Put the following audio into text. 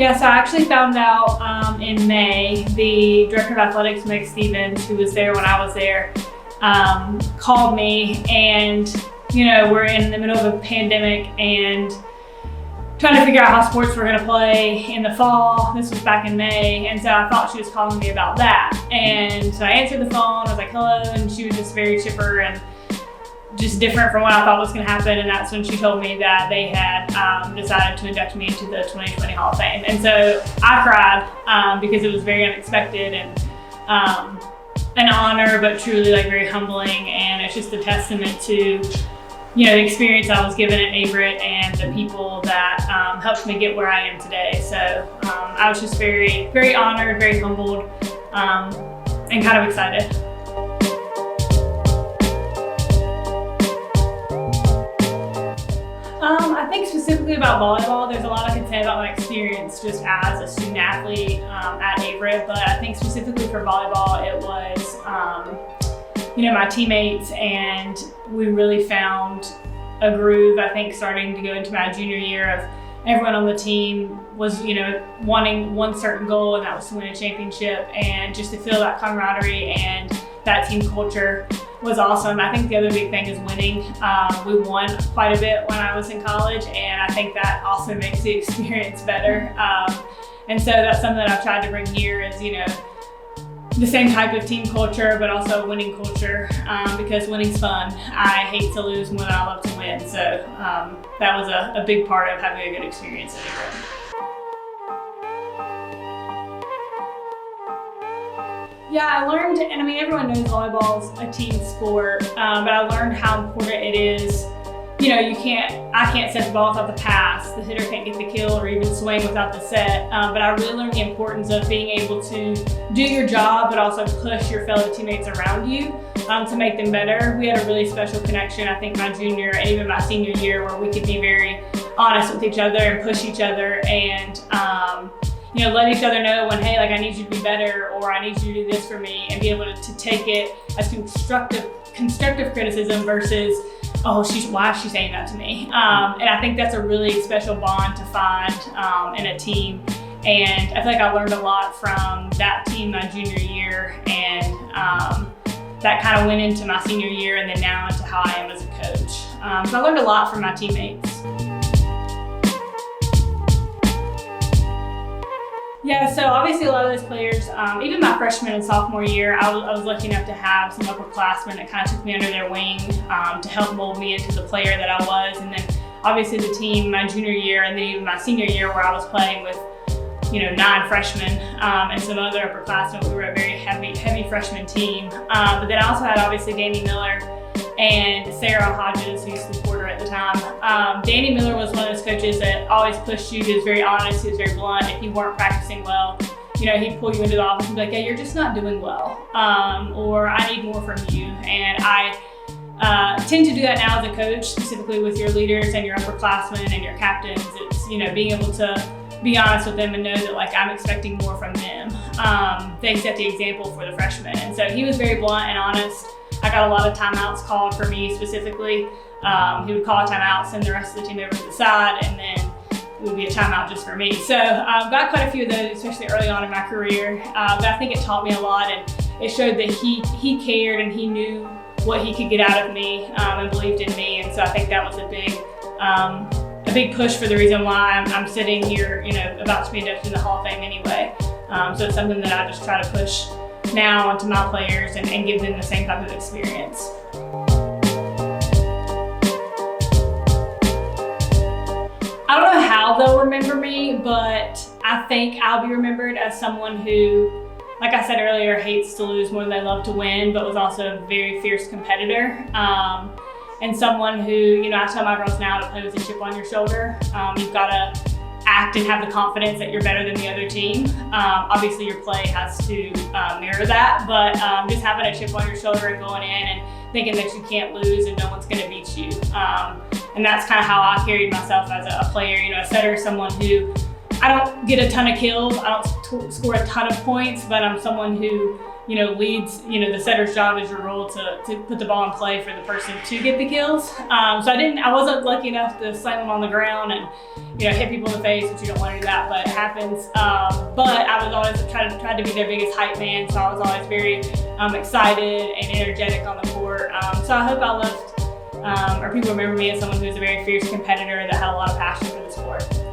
Yeah, so I actually found out in May. The director of athletics, Meg Stevens, who was there when I was there, called me, and we're in the middle of a pandemic and trying to figure out how sports were going to play in the fall. This was back in May, and so I thought she was calling me about that. And so I answered the phone, I was like, hello, and she was just very chipper and just different from what I thought was going to happen. And that's when she told me that they had decided to induct me into the 2020 Hall of Fame. And so I cried because it was very unexpected and an honor, but truly very humbling. And it's just a testament to the experience I was given at Averett and the people that helped me get where I am today. So I was just very, very honored, very humbled, and kind of excited. I think specifically about volleyball, there's a lot I can say about my experience just as a student athlete at Averett, but I think specifically for volleyball, it was my teammates, and we really found a groove, I think, starting to go into my junior year of everyone on the team was, wanting one certain goal, and that was to win a championship, and just to feel that camaraderie and that team culture was awesome. I think the other big thing is winning. We won quite a bit when I was in college, and I think that also makes the experience better. And so that's something that I've tried to bring here is, the same type of team culture, but also winning culture, because winning's fun. I hate to lose more than I love to win. So that was a big part of having a good experience at Averett. Yeah, I learned, and everyone knows volleyball's a team sport, but I learned how important it is. I can't set the ball without the pass. The hitter can't get the kill or even swing without the set. But I really learned the importance of being able to do your job, but also push your fellow teammates around you to make them better. We had a really special connection, I think, my junior and even my senior year, where we could be very honest with each other and push each other and let each other know when, hey, I need you to be better, or I need you to do this for me, and be able to take it as constructive criticism versus, oh, why is she saying that to me? And I think that's a really special bond to find in a team. And I feel like I learned a lot from that team my junior year, and that kind of went into my senior year, and then now into how I am as a coach. So I learned a lot from my teammates. Yeah, so obviously a lot of those players, even my freshman and sophomore year, I was lucky enough to have some upperclassmen that kind of took me under their wing to help mold me into the player that I was. And then obviously the team my junior year, and then even my senior year, where I was playing with 9 freshmen and some other upperclassmen. We were a very heavy freshman team. But then I also had obviously Danny Miller and Sarah Hodges, who used to be quarter at the time. Danny Miller was one of those coaches that always pushed you. He was very honest, he was very blunt. If you weren't practicing well, he'd pull you into the office and be like, yeah, you're just not doing well, or I need more from you. And I tend to do that now as a coach, specifically with your leaders and your upperclassmen and your captains. It's, being able to be honest with them and know that I'm expecting more from them. They set the example for the freshmen. And so he was very blunt and honest. I got a lot of timeouts called for me specifically. He would call a timeout, send the rest of the team over to the side, and then it would be a timeout just for me. So I've got quite a few of those, especially early on in my career. But I think it taught me a lot, and it showed that he cared and he knew what he could get out of me and believed in me. And so I think that was a big push for the reason why I'm sitting here, about to be inducted in the Hall of Fame anyway. So it's something that I just try to push now onto my players and give them the same type of experience. I don't know how they'll remember me, but I think I'll be remembered as someone who, like I said earlier, hates to lose more than they love to win, but was also a very fierce competitor. And someone who, I tell my girls now to play with a chip on your shoulder. You've got to act and have the confidence that you're better than the other team. Obviously your play has to mirror that, but just having a chip on your shoulder and going in and thinking that you can't lose and no one's gonna beat you. And that's kind of how I carried myself as a player. A setter is someone who, I don't get a ton of kills, I don't score a ton of points, but I'm someone who leads, the setter's job is your role to put the ball in play for the person to get the kills. So I wasn't lucky enough to slam them on the ground and, hit people in the face, which you don't want to do that, but it happens. But I was always tried to be their biggest hype man, so I was always very excited and energetic on the court. So I hope I left, or people remember me as someone who's a very fierce competitor that had a lot of passion for the sport.